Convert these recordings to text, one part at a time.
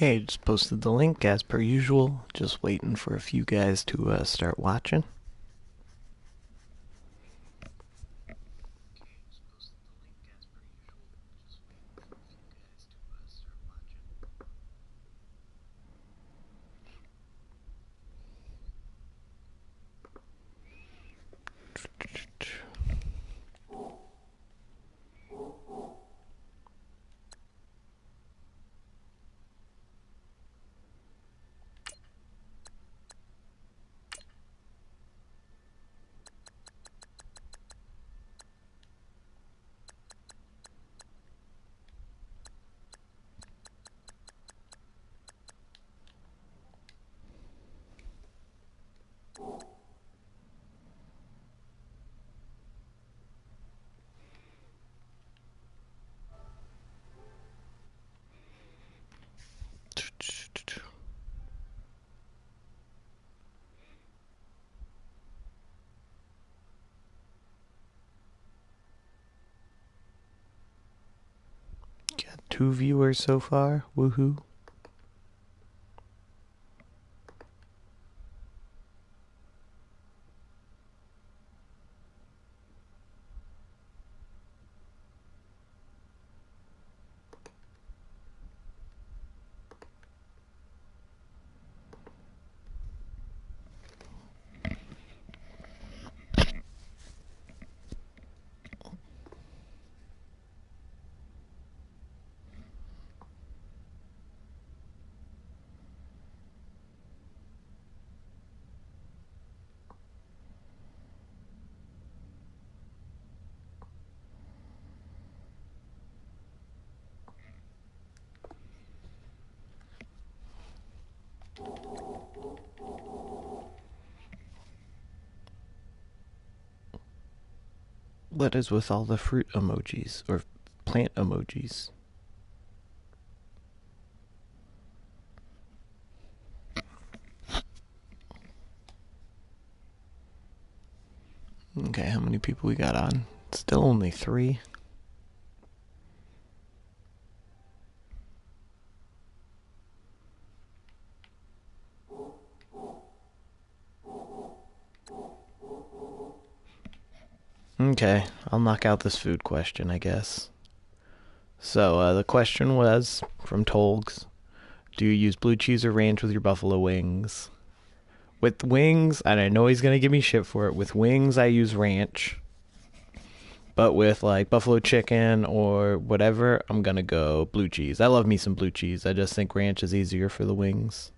Okay, just posted the link as per usual. Just waiting for a few guys to start watching. Got 2 viewers so far. Woohoo. What is with all the fruit emojis or plant emojis? Okay, how many people we got on? Still only 3. Okay, I'll knock out this food question, I guess. So, the question was from Tolgs: do you use blue cheese or ranch with your buffalo wings? With wings, and I know he's gonna give me shit for it, with wings I use ranch. But with like buffalo chicken or whatever, I'm gonna go blue cheese. I love me some blue cheese. I just think ranch is easier for the wings.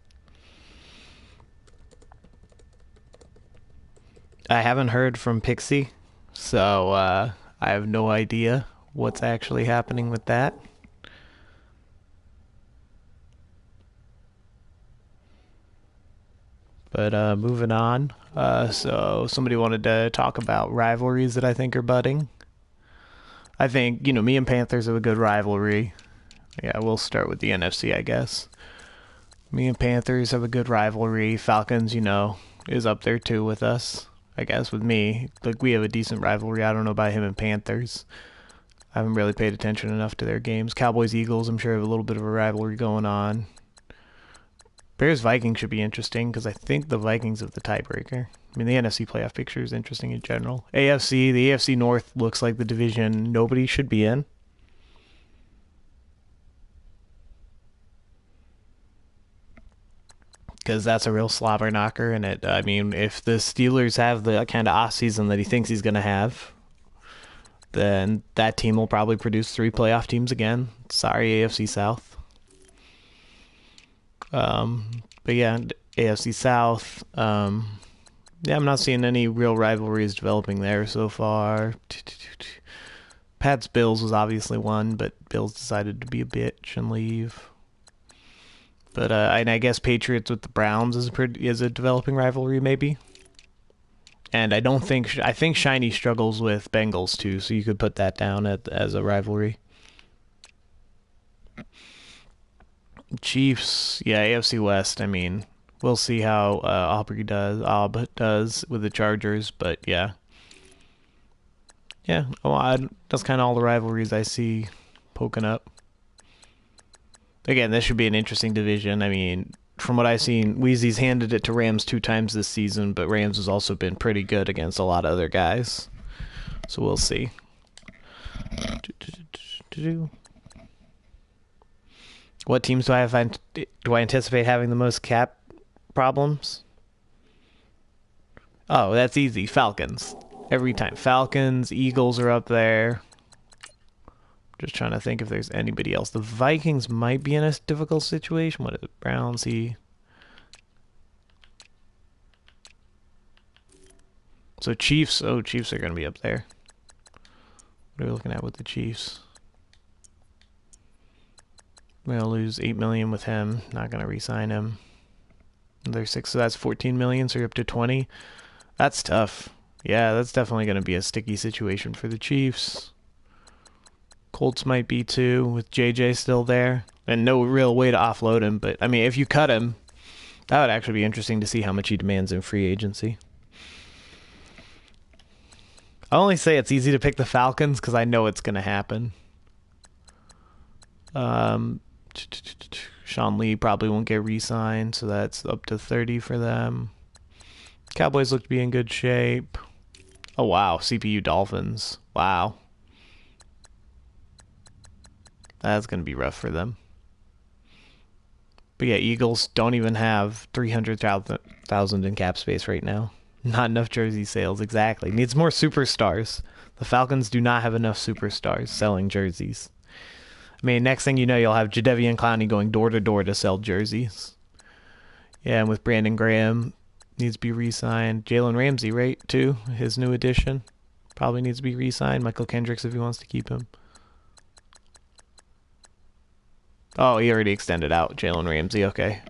I haven't heard from Pixie, so I have no idea what's actually happening with that. But moving on. So somebody wanted to talk about rivalries that I think are budding. I think, me and Panthers have a good rivalry. Yeah, we'll start with the NFC, I guess. Me and Panthers have a good rivalry. Falcons, is up there too with us. I guess with me, like we have a decent rivalry. I don't know about him and Panthers. I haven't really paid attention enough to their games. Cowboys, Eagles, I'm sure have a little bit of a rivalry going on. Bears, Vikings should be interesting because I think the Vikings have the tiebreaker. I mean, the NFC playoff picture is interesting in general. The AFC North looks like the division nobody should be in. Because that's a real slobber knocker, and if the Steelers have the kind of off season that he thinks he's going to have, then that team will probably produce 3 playoff teams again. Sorry, AFC South. But yeah, AFC South. Yeah, I'm not seeing any real rivalries developing there so far. Pats Bills was obviously one, but Bills decided to be a bitch and leave. But and I guess Patriots with the Browns is a developing rivalry maybe. And I think Shiny struggles with Bengals too, so you could put that down as a rivalry. Chiefs, yeah, AFC West. I mean, we'll see how Aubrey does with the Chargers, but yeah, that's kind of all the rivalries I see poking up. Again, this should be an interesting division. I mean, from what I've seen, Wheezy's handed it to Rams 2 times this season, but Rams has also been pretty good against a lot of other guys. So we'll see. What teams do I anticipate having the most cap problems? Oh, that's easy. Falcons. Every time. Falcons, Eagles are up there. Just trying to think if there's anybody else. The Vikings might be in a difficult situation. What is it? Browns, So Chiefs. Oh, Chiefs are going to be up there. What are we looking at with the Chiefs? We're going to lose $8 million with him. Not going to re-sign him. Another 6, so that's $14 million, so you're up to 20. That's tough. Yeah, that's definitely going to be a sticky situation for the Chiefs. Colts might be too, with JJ still there. And no real way to offload him. But, I mean, if you cut him, that would actually be interesting to see how much he demands in free agency. I only say it's easy to pick the Falcons because I know it's going to happen. Sean Lee probably won't get re-signed, so that's up to 30 for them. Cowboys look to be in good shape. Oh, wow. CPU Dolphins. Wow. That's going to be rough for them. But yeah, Eagles don't even have 300,000 in cap space right now. Not enough jersey sales, exactly. Needs more superstars. The Falcons do not have enough superstars selling jerseys. I mean, next thing you know, you'll have Jadeveon Clowney going door to door to sell jerseys. Yeah, and with Brandon Graham, needs to be re-signed. Jalen Ramsey, right, too? His new addition. Probably needs to be re-signed. Michael Kendricks if he wants to keep him. Oh, he already extended out, Jalen Ramsey. Okay.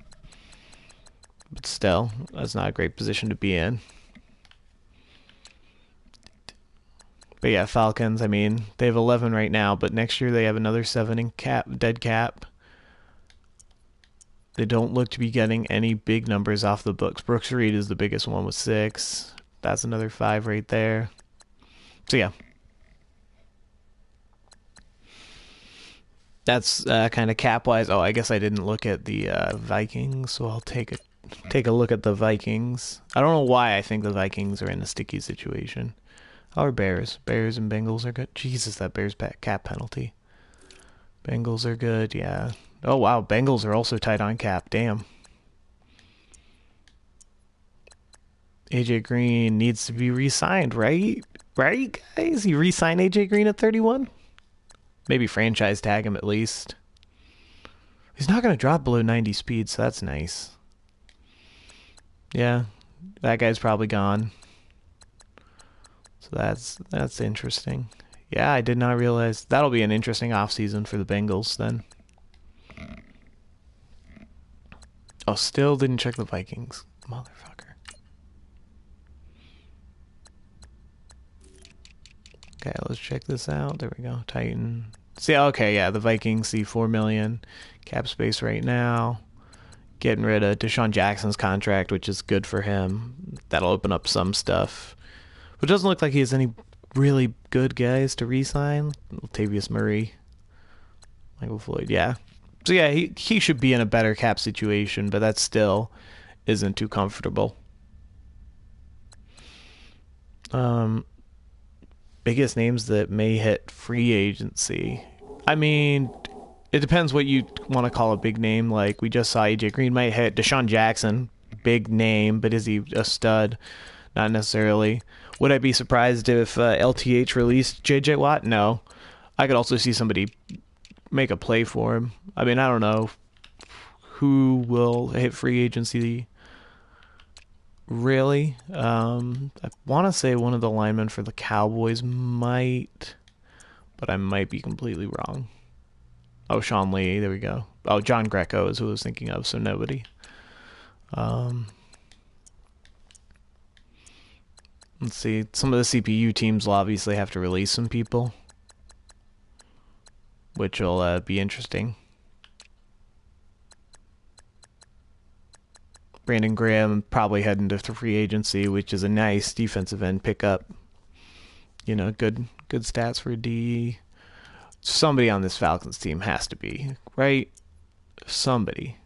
But still, that's not a great position to be in. But yeah, Falcons, I mean, they have 11 right now, but next year they have another 7 in dead cap. They don't look to be getting any big numbers off the books. Brooks Reed is the biggest one with 6. That's another 5 right there. So yeah. That's kind of cap-wise. Oh, I guess I didn't look at the Vikings, so I'll take a look at the Vikings. I don't know why I think the Vikings are in a sticky situation. Or Bears. Bears and Bengals are good. Jesus, that Bears cap penalty. Bengals are good, yeah. Oh, wow, Bengals are also tight on cap. Damn. AJ Green needs to be re-signed, right? Right, guys? You re-sign AJ Green at 31? Maybe franchise tag him at least. He's not going to drop below 90 speed, so that's nice. Yeah, that guy's probably gone. So that's interesting. Yeah, I did not realize. That'll be an interesting offseason for the Bengals then. Oh, still didn't check the Vikings. Motherfucker. Okay, let's check this out. There we go. Titan. See, okay, yeah, the Vikings see $4 million cap space right now. Getting rid of Deshaun Jackson's contract, which is good for him. That'll open up some stuff. But it doesn't look like he has any really good guys to re-sign. Latavius Murray. Michael Floyd, yeah. So yeah, he should be in a better cap situation, but that still isn't too comfortable. Biggest names that may hit free agency. I mean, it depends what you want to call a big name. Like we just saw AJ Green might hit. Deshaun Jackson, big name, but is he a stud? Not necessarily. Would I be surprised if LTH released JJ Watt? No. I could also see somebody make a play for him. I mean, I don't know who will hit free agency. Really? I want to say one of the linemen for the Cowboys might, but I might be completely wrong. Oh, Sean Lee. There we go. Oh, John Greco is who I was thinking of, so nobody. Let's see. Some of the CPU teams will obviously have to release some people, which will be interesting. Brandon Graham probably heading to free agency, which is a nice defensive end pickup. You know, good stats for D. Somebody on this Falcons team has to be, right? somebody.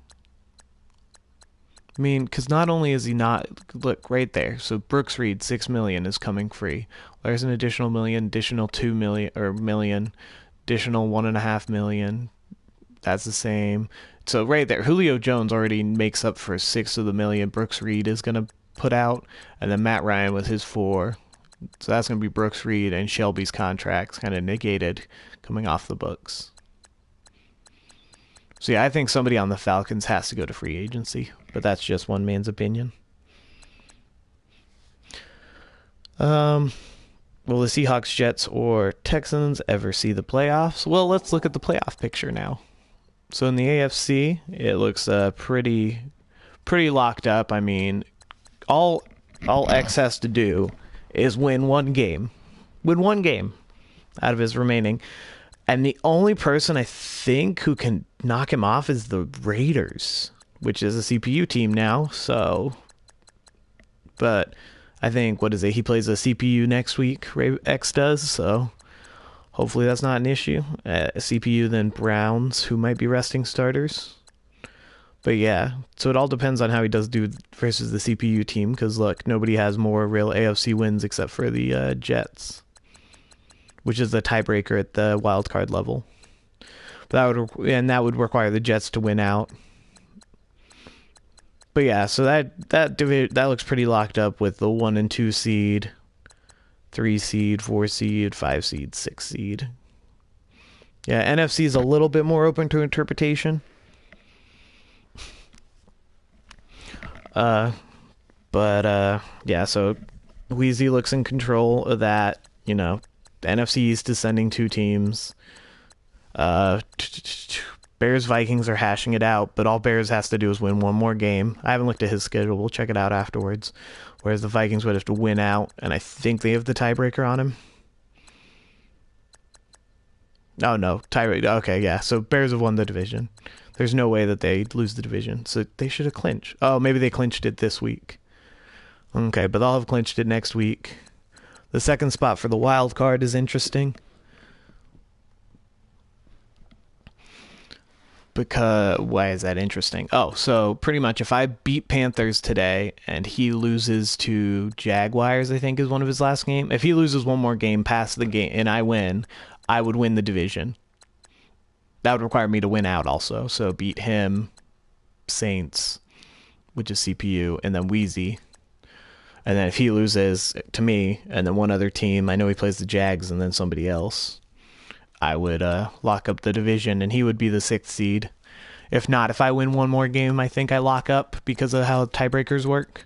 I mean, because not only is he not, look right there. So Brooks Reed, 6 million is coming free. There's an additional million, additional 2 million or million, additional 1.5 million. That's the same. So right there, Julio Jones already makes up for 6 of the million Brooks Reed is gonna put out, and then Matt Ryan with his 4. So that's gonna be Brooks Reed and Shelby's contracts kind of negated coming off the books. So yeah, I think somebody on the Falcons has to go to free agency, but that's just one man's opinion. Will the Seahawks, Jets, or Texans ever see the playoffs? Well, let's look at the playoff picture now. So in the AFC, it looks pretty locked up. I mean, all X has to do is win one game out of his remaining. And the only person I think who can knock him off is the Raiders, which is a CPU team now. So, but I think, what is it? He plays a CPU next week, X does. So hopefully that's not an issue. CPU, then Browns, who might be resting starters. But yeah, so it all depends on how he does do versus the CPU team. Because look, nobody has more real AFC wins except for the Jets, which is the tiebreaker at the wild card level. But that would require the Jets to win out. But yeah, so that looks pretty locked up with the 1 and 2 seed, 3 seed, 4 seed, 5 seed, 6 seed. Yeah, NFC is a little bit more open to interpretation. Yeah, so Wheezy looks in control of that. You know, the NFC East is sending 2 teams. Bears Vikings are hashing it out, but all Bears has to do is win one more game. I haven't looked at his schedule. We'll check it out afterwards. Whereas the Vikings would have to win out, and I think they have the tiebreaker on him. Oh, no. Tiebreaker. Okay, yeah. So Bears have won the division. There's no way that they lose the division. So they should have clinched. Oh, maybe they clinched it this week. Okay, but they'll have clinched it next week. The second spot for the wild card is interesting. Because why is that interesting? Oh, so pretty much if I beat Panthers today and he loses to Jaguars, I think is one of his last game. If he loses one more game past the game and I win, I would win the division. That would require me to win out also. So beat him, Saints, which is CPU, and then Wheezy. And then if he loses to me and then one other team, I know he plays the Jags and then somebody else, I would lock up the division, and he would be the 6th seed. If not, if I win one more game, I think I lock up because of how tiebreakers work.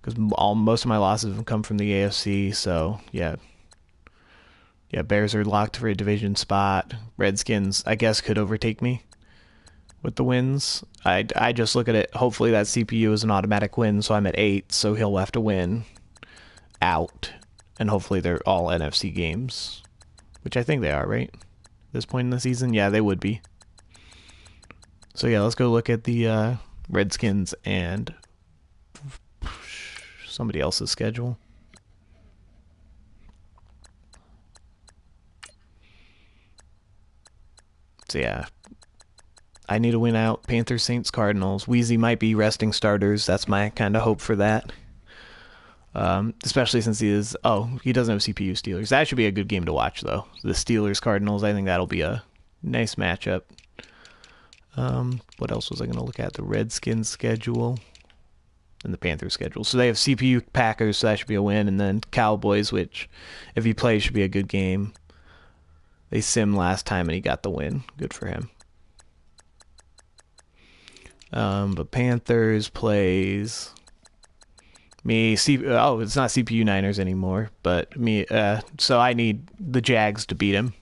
Because most of my losses have come from the AFC, so yeah. Yeah, Bears are locked for a division spot. Redskins, I guess, could overtake me with the wins. I just look at it, hopefully that CPU is an automatic win, so I'm at 8, so he'll have to win out. And hopefully they're all NFC games. Which I think they are, right? At this point in the season? Yeah, they would be. So yeah, let's go look at the Redskins and somebody else's schedule. So yeah, I need to win out. Panthers, Saints, Cardinals. Wheezy might be resting starters. That's my kind of hope for that. Especially since he doesn't have CPU Steelers. That should be a good game to watch, though. The Steelers Cardinals, I think that'll be a nice matchup. What else was I going to look at? The Redskins schedule and the Panthers schedule. So they have CPU Packers, so that should be a win. And then Cowboys, which if he plays should be a good game. They simmed last time and he got the win. Good for him. But Panthers plays me. It's not CPU Niners anymore, but me. So I need the Jags to beat him,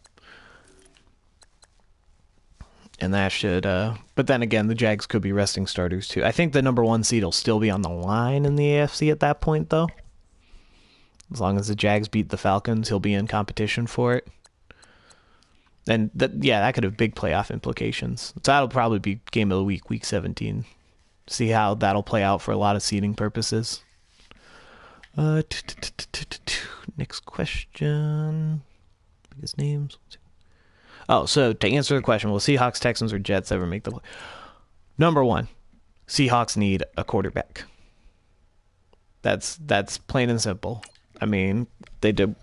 and that should. But then again, the Jags could be resting starters too. I think the number 1 seed will still be on the line in the AFC at that point, though. As long as the Jags beat the Falcons, he'll be in competition for it. And that could have big playoff implications. So that'll probably be game of the week 17. See how that'll play out for a lot of seeding purposes. Next question. Biggest names. Oh, so to answer the question, will Seahawks, Texans, or Jets ever make the play? Number one, Seahawks need a quarterback. That's plain and simple. I mean, they did,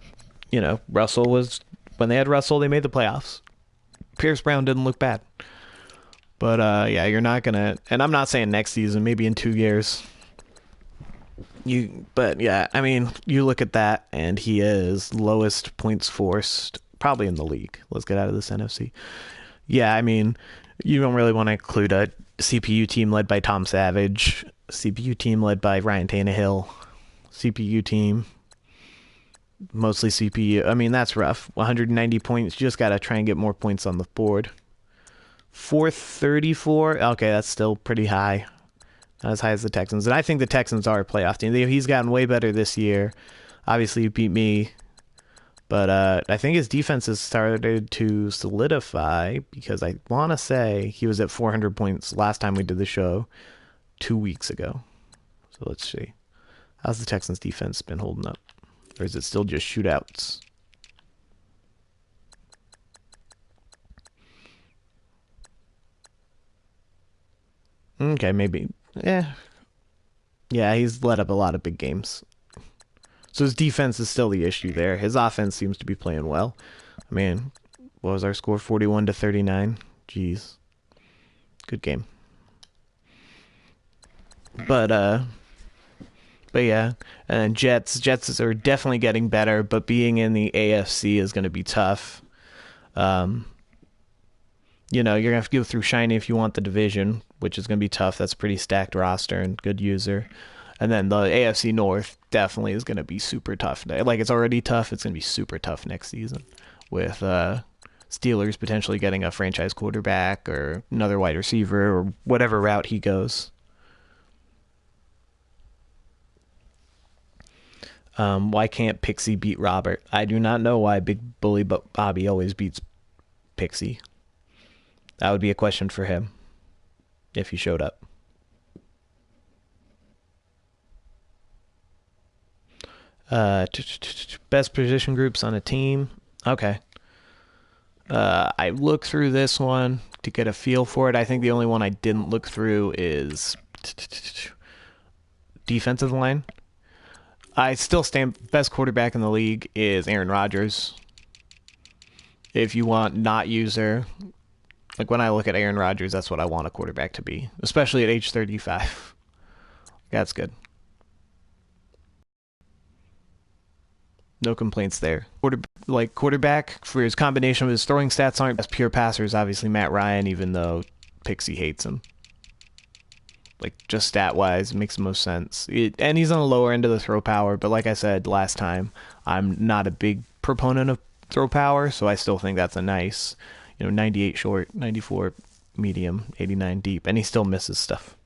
Russell was, when they had Russell, they made the playoffs. Pierce Brown didn't look bad. But yeah, you're not gonna, and I'm not saying next season, maybe in 2 years. But yeah, I mean, you look at that, and he is lowest points forced, probably in the league. Let's get out of this NFC. Yeah, I mean, you don't really want to include a CPU team led by Tom Savage, CPU team led by Ryan Tannehill, CPU team, mostly CPU. I mean, that's rough. 190 points. You just got to try and get more points on the board. 434. Okay, that's still pretty high. Not as high as the Texans. And I think the Texans are a playoff team. He's gotten way better this year. Obviously, he beat me. But I think his defense has started to solidify because I want to say he was at 400 points last time we did the show 2 weeks ago. So let's see. How's the Texans defense been holding up? Or is it still just shootouts? Okay, maybe. Yeah, he's let up a lot of big games. So his defense is still the issue there. His offense seems to be playing well. I mean, what was our score? 41-39. Jeez. Good game. But yeah. And Jets are definitely getting better, but being in the AFC is going to be tough. You're going to have to go through shiny if you want the division, which is going to be tough. That's a pretty stacked roster and good user. And then the AFC North definitely is going to be super tough. Like, it's already tough. It's going to be super tough next season with Steelers potentially getting a franchise quarterback or another wide receiver or whatever route he goes. Why can't Pixie beat Robert? I do not know why Big Bully Bobby always beats Pixie. That would be a question for him if he showed up. Best position groups on a team. Okay. I looked through this one to get a feel for it. I think the only one I didn't look through is defensive line. I still stand best quarterback in the league is Aaron Rodgers. If you want not user, like when I look at Aaron Rodgers, that's what I want a quarterback to be, especially at age 35. That's good. No complaints there. Quarterback for his combination of his throwing stats aren't as pure passers. Obviously, Matt Ryan, even though Pixie hates him. Like, just stat-wise, it makes the most sense. And he's on the lower end of the throw power, but like I said last time, I'm not a big proponent of throw power, so I still think that's a nice, 98 short, 94 medium, 89 deep, and he still misses stuff.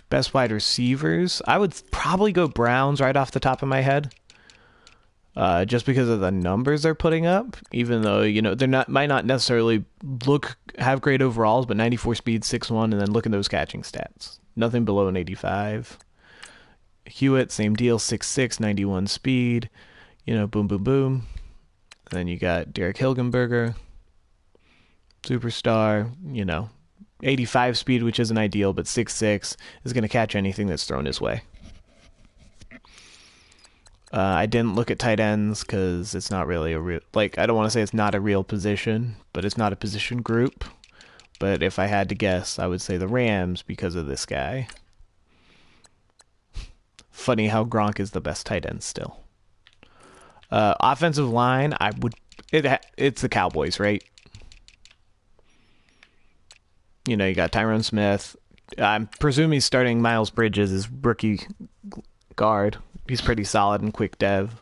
Best wide receivers, I would probably go Browns right off the top of my head. Just because of the numbers they're putting up, even though they're might not necessarily have great overalls, but 94 speed, 6'1", and then look at those catching stats. Nothing below an 85. Hewitt, same deal, 6'6", 91 speed. Boom, boom, boom. And then you got Derek Hilgenberger, superstar. 85 speed, which isn't ideal, but 6'6" is going to catch anything that's thrown his way. I didn't look at tight ends because it's not really a real, I don't want to say it's not a real position, but it's not a position group. But if I had to guess, I would say the Rams because of this guy. Funny how Gronk is the best tight end still. Offensive line, it's the Cowboys, right? You got Tyrone Smith. I'm presuming he's starting Miles Bridges as rookie guard. He's pretty solid and quick dev.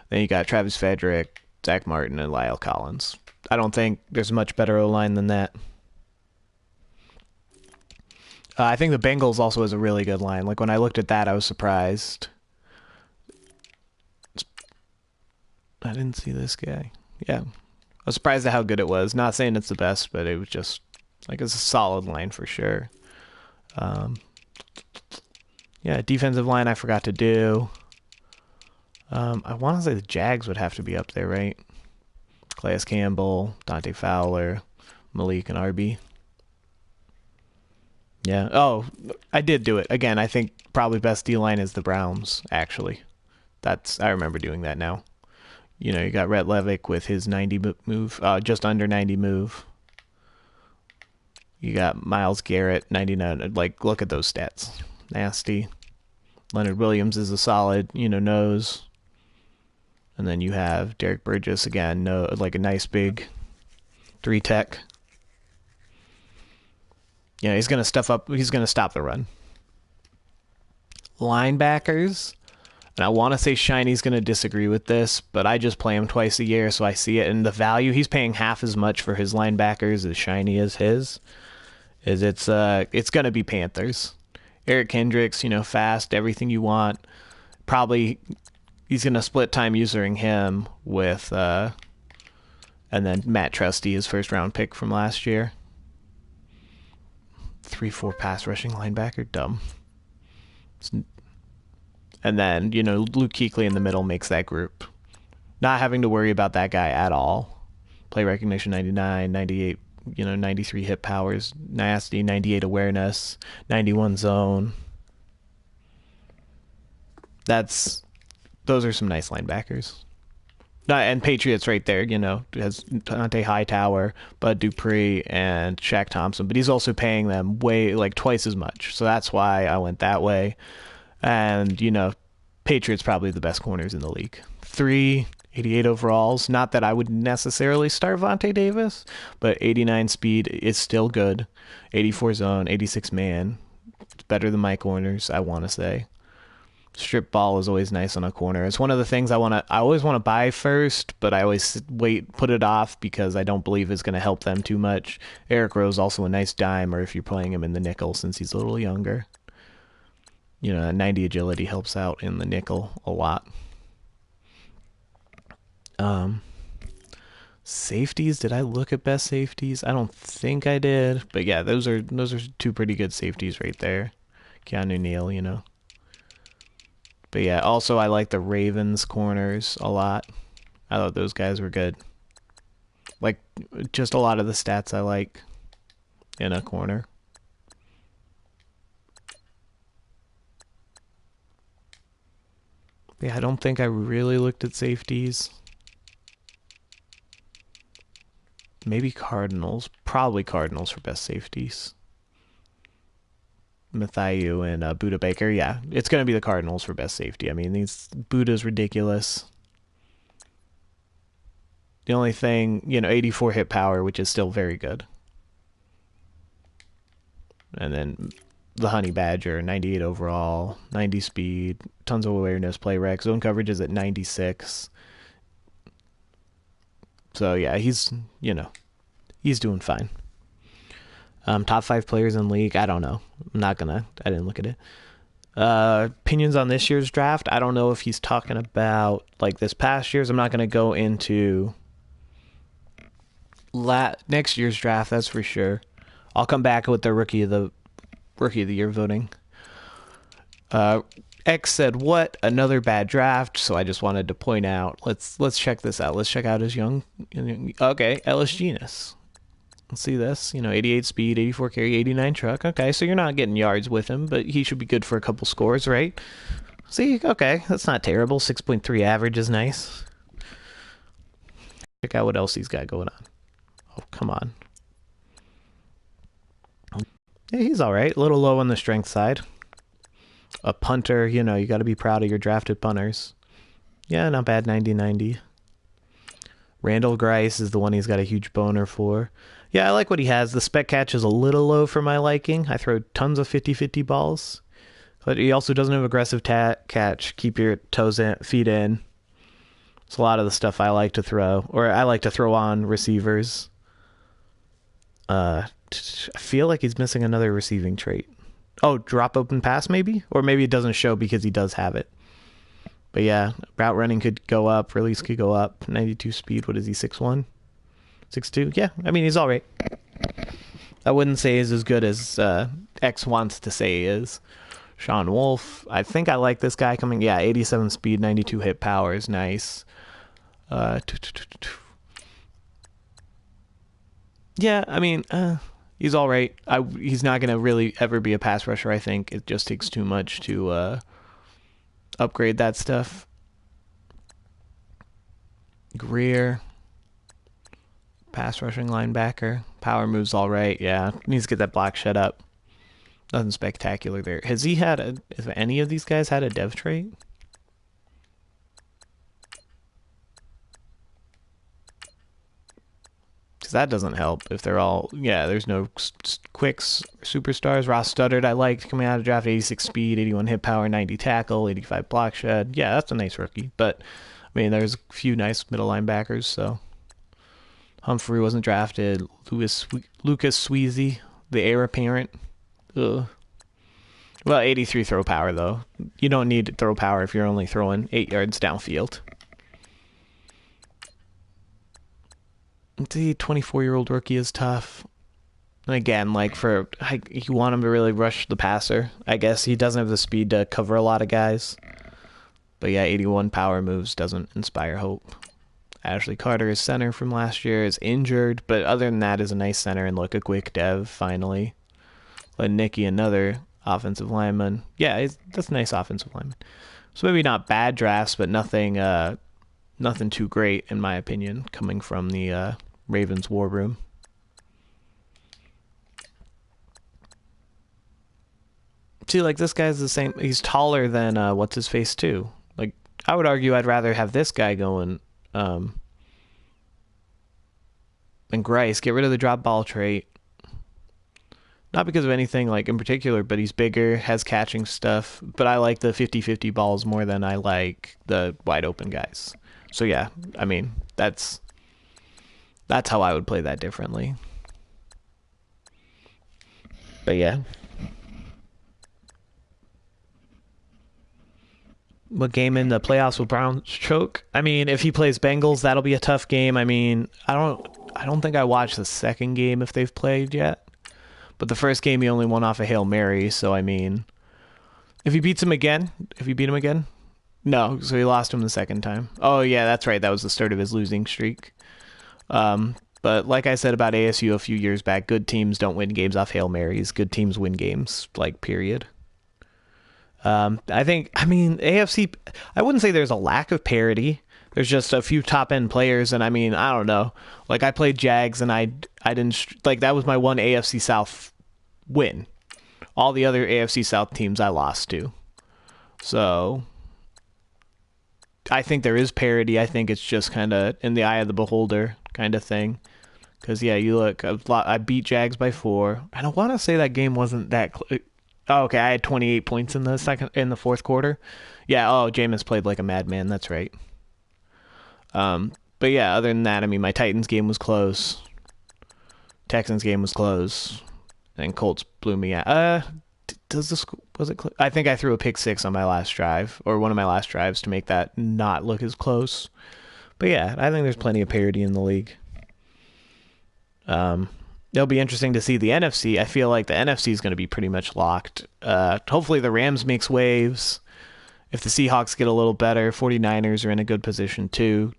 Then you got Travis Frederick, Zach Martin, and Lyle Collins. I don't think there's a much better O-line than that. I think the Bengals also has a really good line. Like, when I looked at that, I was surprised. I didn't see this guy. Yeah. I was surprised at how good it was. Not saying it's the best, but it was just, it's a solid line for sure. Yeah, defensive line I forgot to do. I want to say the Jags would have to be up there, right? Calais Campbell, Dante Fowler, Malik, and Arby. Yeah. Oh, I did do it. Again, I think probably best D-line is the Browns, actually. I remember doing that now. You know, you got Rhett Levick with his 90 move, just under 90 move. You got Myles Garrett, 99. Like, look at those stats. Nasty. Leonard Williams is a solid, nose. And then you have Derek Burgess again, like a nice big 3 tech. Yeah, he's going to stuff up. He's going to stop the run. Linebackers. And I want to say Shiny's going to disagree with this, but I just play him twice a year, so I see it. And the value, he's paying half as much for his linebackers as Shiny as his. It's going to be Panthers. Eric Kendricks, fast, everything you want. Probably he's going to split time using him with, and then Matt Trusty, his first round pick from last year. 3-4 pass rushing linebacker, dumb. And then, Luke Kuechly in the middle makes that group. Not having to worry about that guy at all. Play recognition 99, 98, 93 hit powers, nasty, 98 awareness, 91 zone. Those are some nice linebackers. And Patriots right there, has Dante Hightower, Bud Dupree, and Shaq Thompson. But he's also paying them twice as much. So that's why I went that way. And, Patriots probably the best corners in the league. 88 overalls. Not that I would necessarily start Vontae Davis, but 89 speed is still good. 84 zone, 86 man. It's better than my corners, I want to say. Strip ball is always nice on a corner. It's one of the things I always want to buy first, but I always put it off because I don't believe it's going to help them too much. Eric Rowe also a nice dime, or if you're playing him in the nickel since he's a little younger. 90 agility helps out in the nickel a lot. Safeties, did I look at best safeties? I don't think I did, but yeah, those are two pretty good safeties right there. Keanu Neal, But yeah, also I like the Ravens corners a lot. I thought those guys were good. Like, just a lot of the stats I like in a corner. Yeah, I don't think I really looked at safeties. Maybe Cardinals. Probably Cardinals for best safeties. Mathieu and Buda Baker. Yeah, it's going to be the Cardinals for best safety. I mean, Buda's ridiculous. The only thing, 84 hit power, which is still very good. And then the Honey Badger, 98 overall, 90 speed, tons of awareness, play rec. Zone coverage is at 96. So yeah, he's doing fine. Top 5 players in league, I don't know. I didn't look at it. Opinions on this year's draft, I don't know if he's talking about this past year's. I'm not going to go into next year's draft, that's for sure. I'll come back with the rookie of the year voting. X said, "What? Another bad draft?" So I just wanted to point out. Let's check this out. Let's check out his young. Okay, Ellis Genus. Let's see this. 88 speed, 84 carry, 89 truck. Okay, so you're not getting yards with him, but he should be good for a couple scores, right? See, okay, that's not terrible. 6.3 average is nice. Check out what else he's got going on. Oh, come on. Yeah, he's all right. A little low on the strength side. A punter, you got to be proud of your drafted punters. Yeah, not bad, 90-90. Randall Grice is the one he's got a huge boner for. Yeah, I like what he has. The spec catch is a little low for my liking. I throw tons of 50-50 balls. But he also doesn't have aggressive catch. Keep your feet in. It's a lot of the stuff I like to throw. Or I like to throw on receivers. I feel like he's missing another receiving trait. Oh, drop open pass maybe? Or maybe it doesn't show because he does have it. But yeah, route running could go up. Release could go up. 92 speed. What is he, 6'1"? 6'2"? Yeah, I mean, he's all right. I wouldn't say he's as good as X wants to say he is. Sean Wolf. I think I like this guy coming. Yeah, 87 speed, 92 hit power is nice. Yeah, I mean, He's all right. He's not going to really ever be a pass rusher, I think. It just takes too much to upgrade that stuff. Greer, pass rushing linebacker. Power moves all right. Yeah, needs to get that block shut up. Nothing spectacular there. Has any of these guys had a dev trait? That doesn't help if they're all, there's no quicks superstars. Ross Studdard I liked coming out of draft. 86 speed, 81 hit power, 90 tackle, 85 block shed. Yeah, that's a nice rookie. But I mean, there's a few nice middle linebackers. So Humphrey wasn't drafted. Lucas Sweezy, the heir apparent. Ugh. Well, 83 throw power though. You don't need throw power if you're only throwing 8 yards downfield. The 24-year-old rookie is tough. And again, you want him to really rush the passer. I guess he doesn't have the speed to cover a lot of guys. But yeah, 81 power moves doesn't inspire hope. Ashley Carter is center from last year, is injured, but other than that is a nice center and a quick dev finally. Let Nicky, another offensive lineman. Yeah, that's a nice offensive lineman. So maybe not bad drafts, but nothing too great in my opinion coming from the Ravens war room. See, this guy's the same. He's taller than what's his face too. I would argue I'd rather have this guy going than Grice. Get rid of the drop ball trait. Not because of anything in particular, but he's bigger, has catching stuff. But I like the 50-50 balls more than I like the wide open guys. So yeah, I mean that's how I would play that differently. But yeah. What game in the playoffs will Browns choke? I mean, if he plays Bengals, that'll be a tough game. I mean, I don't think I watched the second game if they've played yet. But the first game he only won off a Hail Mary, so I mean, if he beat him again? No, so he lost him the second time. Oh yeah, that's right. That was the start of his losing streak. But like I said about ASU a few years back, good teams don't win games off Hail Marys. Good teams win games, period. AFC, I wouldn't say there's a lack of parity. There's just a few top-end players, and I mean, I don't know. I played Jags, and I didn't, that was my one AFC South win. All the other AFC South teams I lost to. So I think there is parity. I think it's just kind of in the eye of the beholder kind of thing. Because, yeah, you look, I beat Jags by 4. And I want to say that game wasn't that okay, I had 28 points in the fourth quarter. Yeah, Jameis played like a madman. That's right. But yeah, other than that, I mean, my Titans game was close. Texans game was close. And Colts blew me out. Was it close? I think I threw a pick 6 on my last drive, or one of my last drives, to make that not look as close. But yeah, I think there's plenty of parity in the league. It'll be interesting to see the NFC. I feel like the NFC is going to be pretty much locked. Hopefully the Rams makes waves. If the Seahawks get a little better, 49ers are in a good position too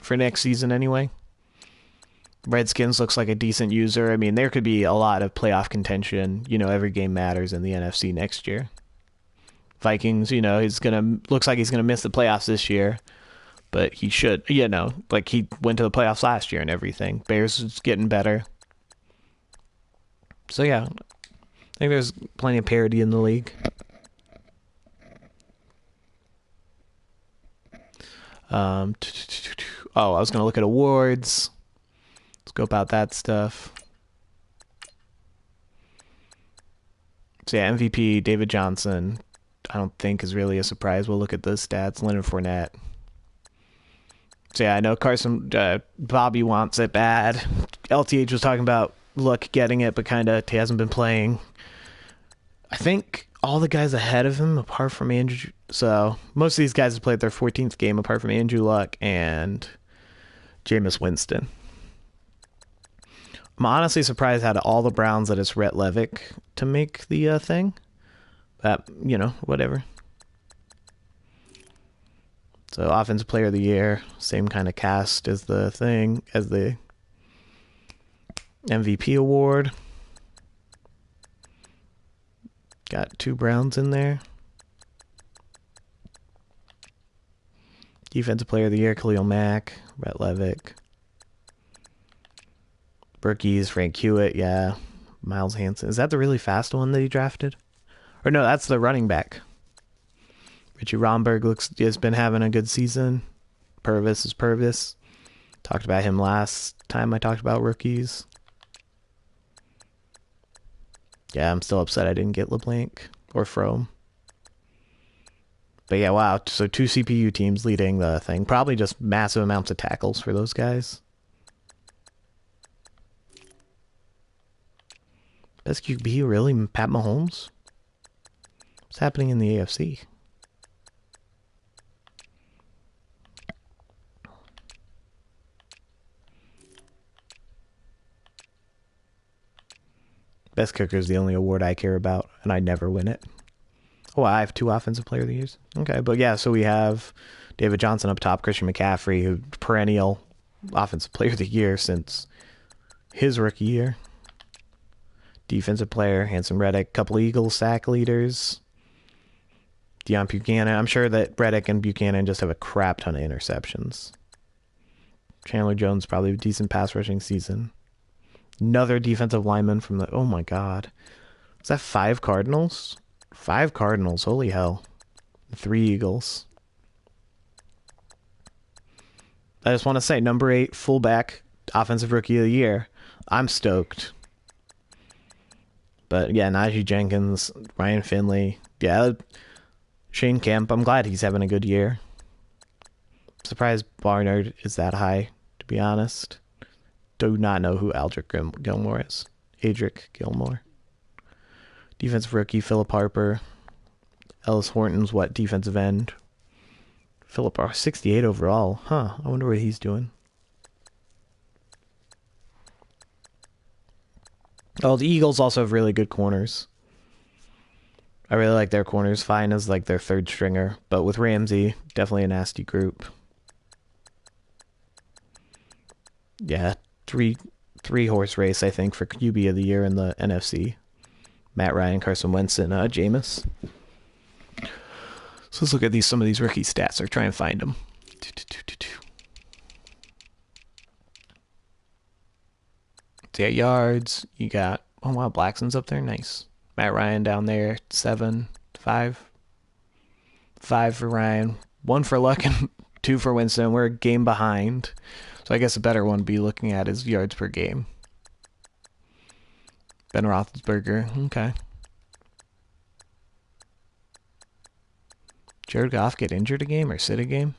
for next season anyway. Redskins looks like a decent user. I mean, there could be a lot of playoff contention. Every game matters in the NFC next year. Vikings, looks like he's gonna miss the playoffs this year, but he should. He went to the playoffs last year and everything. Bears is getting better. So yeah, I think there's plenty of parity in the league. I was gonna look at awards. Scope out that stuff. So yeah, MVP David Johnson, I don't think is really a surprise. We'll look at the stats. Leonard Fournette. So yeah, I know Carson Bobby wants it bad. LTH was talking about getting it, but kind of he hasn't been playing. I think all the guys ahead of him, apart from Andrew, so most of these guys have played their 14th game, apart from Andrew Luck and Jameis Winston. I'm honestly surprised out of all the Browns that it's Rhett Levick to make the thing. But, whatever. So, Offensive Player of the Year, same kind of cast as the MVP award. got 2 Browns in there. Defensive Player of the Year, Khalil Mack, Brett Levick. Rookies, Frank Hewitt, yeah. Miles Hansen. Is that the really fast one that he drafted? Or no, that's the running back. Richie Romberg has been having a good season. Purvis is Purvis. Talked about him last time I talked about rookies. Yeah, I'm still upset I didn't get LeBlanc or Frome. But yeah, wow. So 2 CPU teams leading the thing. Probably just massive amounts of tackles for those guys. Best QB, really? Pat Mahomes? What's happening in the AFC? Best kicker is the only award I care about, and I never win it. Oh, I have 2 Offensive Player of the Years. Okay, but yeah, so we have David Johnson up top, Christian McCaffrey, who perennial Offensive Player of the Year since his rookie year. Defensive Player, Hanson Reddick, couple Eagles sack leaders. Deion Buchanan. I'm sure that Reddick and Buchanan just have a crap ton of interceptions. Chandler Jones, probably a decent pass rushing season. Another defensive lineman from the... Oh my god. Is that 5 Cardinals? 5 Cardinals, holy hell. 3 Eagles. I just want to say, number 8 fullback, Offensive Rookie of the Year. I'm stoked. But yeah, Najee Jenkins, Ryan Finley. Yeah, Shane Kemp, I'm glad he's having a good year. Surprised Barnard is that high, to be honest. Do not know who Aldrick Gilmore is. Adric Gilmore. Defensive rookie, Philip Harper. Ellis Horton's what? Defensive end. Philip, 68 overall. Huh, I wonder what he's doing. Oh, the Eagles also have really good corners. I really like their corners. Fine as like their 3rd stringer. But with Ramsey, definitely a nasty group. Yeah, 3 horse race, I think, for QB of the year in the NFC. Matt Ryan, Carson Wentz, and Jameis. So let's look at some of these rookie stats or try and find them. So yeah, yards. You got, oh wow, Blackson's up there. Nice. Matt Ryan down there, 7, 5. 5 for Ryan, 1 for Luck, and 2 for Winston. We're a game behind. So I guess a better one to be looking at is yards per game. Ben Roethlisberger, okay. Jared Goff get injured a game or sit a game?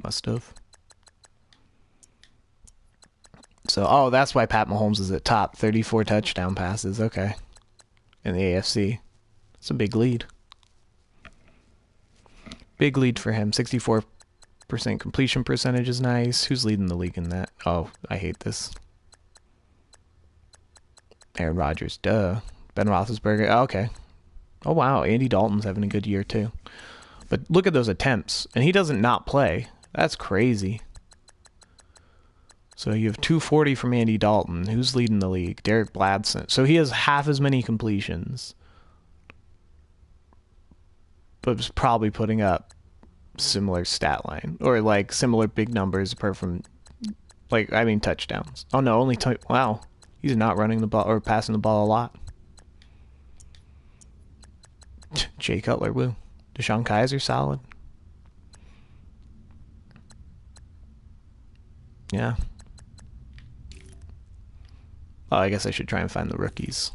Must have. So, oh, that's why Pat Mahomes is at top. 34 touchdown passes, okay. In the AFC. It's a big lead. Big lead for him. 64% completion percentage is nice. Who's leading the league in that? Oh, I hate this. Aaron Rodgers, duh. Ben Roethlisberger, oh, okay. Oh, wow, Andy Dalton's having a good year, too. But look at those attempts. And he doesn't not play. That's crazy. So you have 240 from Andy Dalton. Who's leading the league? Derek Bladson. So he has half as many completions. But was probably putting up similar stat line. Or like similar big numbers apart from, like, I mean touchdowns. Oh no, only, wow. He's not running the ball or passing the ball a lot. Jay Cutler, woo. Deshaun Kaiser, solid. Yeah. Oh, I guess I should try and find the rookies.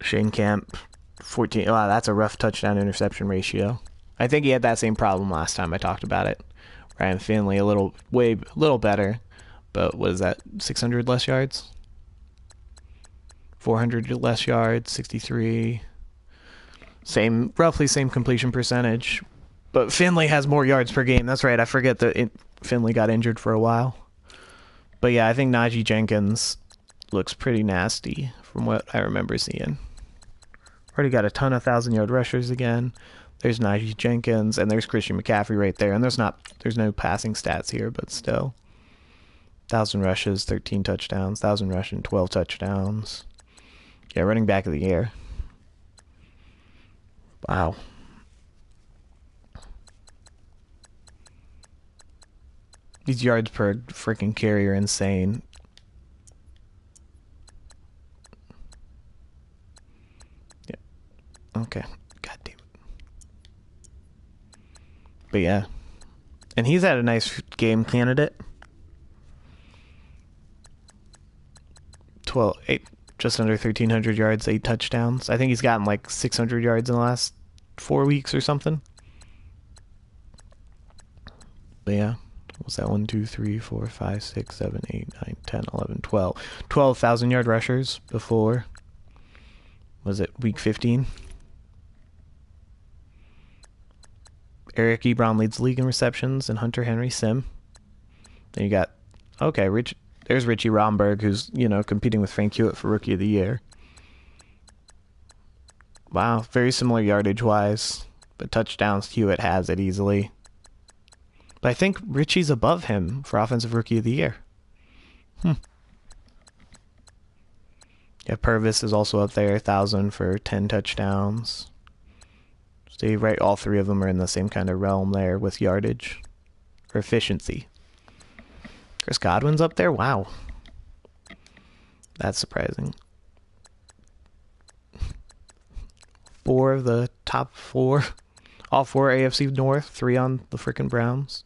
Shane Kemp, 14. Wow, that's a rough touchdown-interception ratio. I think he had that same problem last time I talked about it. Ryan Finley, a little better. But what is that, 600 less yards? 400 less yards, 63. Roughly same completion percentage. But Finley has more yards per game. That's right. I forget that Finley got injured for a while. But yeah, I think Najee Jenkins looks pretty nasty from what I remember seeing. Already got a ton of 1,000-yard rushers again. There's Najee Jenkins, and there's Christian McCaffrey right there. And there's no passing stats here, but still. 1,000 rushes, 13 touchdowns. 1,000 rushing, 12 touchdowns. Yeah, running back of the year. Wow. These yards per freaking carry are insane. Yeah. Okay. God damn it. But yeah. And he's had a nice game candidate. 8, just under 1,300 yards, 8 touchdowns. I think he's gotten like 600 yards in the last 4 weeks or something. But yeah. What's that? 1, 2, 3, 4, 5, 6, 7, 8, 9, 10, 11, 12. 12,000 yard rushers before. Was it week 15? Eric Ebron leads the league in receptions, and Hunter Henry Sim. Then you got, okay, there's Richie Romberg, who's, competing with Frank Hewitt for Rookie of the Year. Wow, very similar yardage-wise, but touchdowns, Hewitt has it easily. But I think Richie's above him for Offensive Rookie of the Year. Yeah, Purvis is also up there, 1,000 for 10 touchdowns. So right, all three of them are in the same kind of realm there with yardage or efficiency. Chris Godwin's up there? Wow. That's surprising. 4 of the top 4. All 4 AFC North, 3 on the frickin' Browns.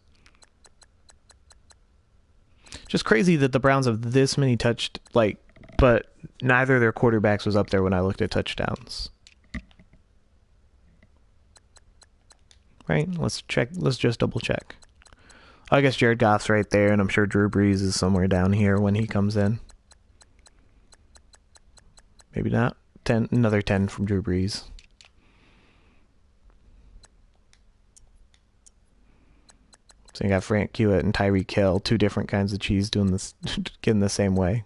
Just crazy that the Browns have this many but neither of their quarterbacks was up there when I looked at touchdowns. Right? Let's just double check. I guess Jared Goff's right there, and I'm sure Drew Brees is somewhere down here when he comes in. Maybe not. Another 10 from Drew Brees. So you got Frank Hewitt and Tyreek Hill, 2 different kinds of cheese doing this, getting the same way.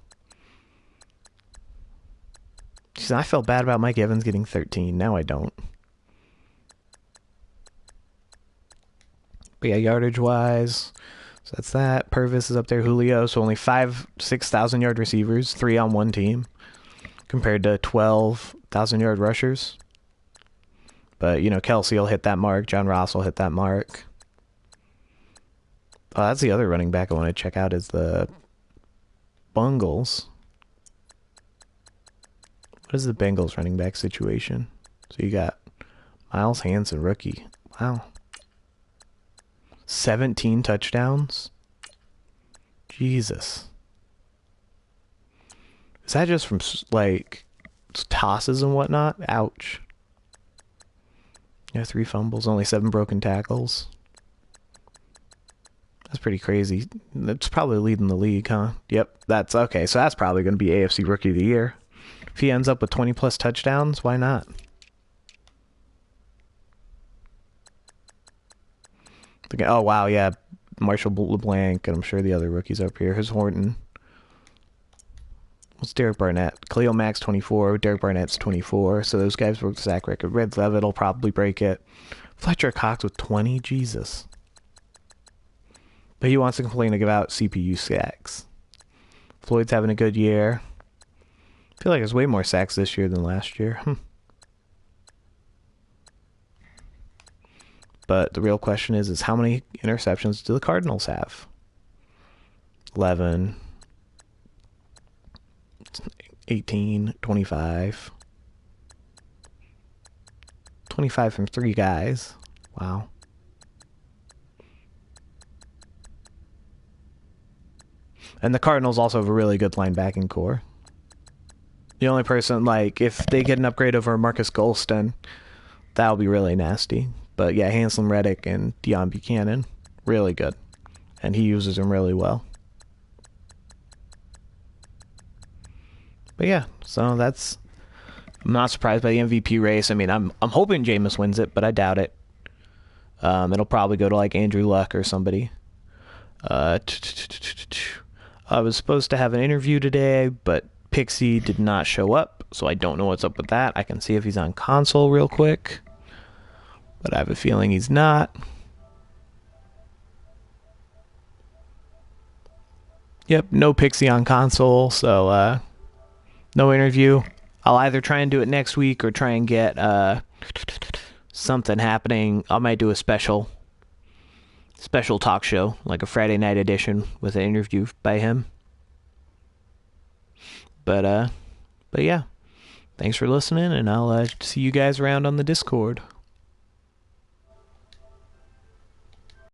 Jeez, I felt bad about Mike Evans getting 13. Now I don't. But yeah, yardage-wise, so that's that. Purvis is up there. Julio, so only 6,000 yard receivers, 3 on one team, compared to 12,000 yard rushers. But, Kelsey will hit that mark. John Ross will hit that mark. Oh, that's the other running back I want to check out is the Bengals. What is the Bengals running back situation? So you got Miles Hansen, rookie. Wow. 17 touchdowns? Jesus. Is that just from, tosses and whatnot? Ouch. Yeah, 3 fumbles, only 7 broken tackles. That's pretty crazy. That's probably leading the league, huh? Yep, that's okay. So that's probably going to be AFC Rookie of the Year. If he ends up with 20-plus touchdowns, why not? Oh, wow, yeah. Marshall LeBlanc, and I'm sure the other rookies up here. Here's Horton. What's Derek Barnett? Khalil Mack's 24. Derek Barnett's 24. So those guys broke the sack record. Red Levitt will probably break it. Fletcher Cox with 20? Jesus. But he wants to complain about CPU sacks. Floyd's having a good year. I feel like there's way more sacks this year than last year. But the real question is how many interceptions do the Cardinals have? 11, 18, 25. 25 from 3 guys. Wow. And the Cardinals also have a really good linebacking core. The only person, if they get an upgrade over Marcus Golston, that'll be really nasty. But yeah, Hanson Reddick and Deion Buchanan, really good. And he uses them really well. But yeah, so I'm not surprised by the MVP race. I mean, I'm hoping Jameis wins it, but I doubt it. It'll probably go to Andrew Luck or somebody. I was supposed to have an interview today, but Pixie did not show up, so I don't know what's up with that. I can see if he's on console real quick. but I have a feeling he's not. Yep, no Pixie on console, so no interview. I'll either try and do it next week or try and get something happening. I might do a special talk show, like a Friday night edition with an interview by him. But yeah, thanks for listening, and I'll see you guys around on the Discord.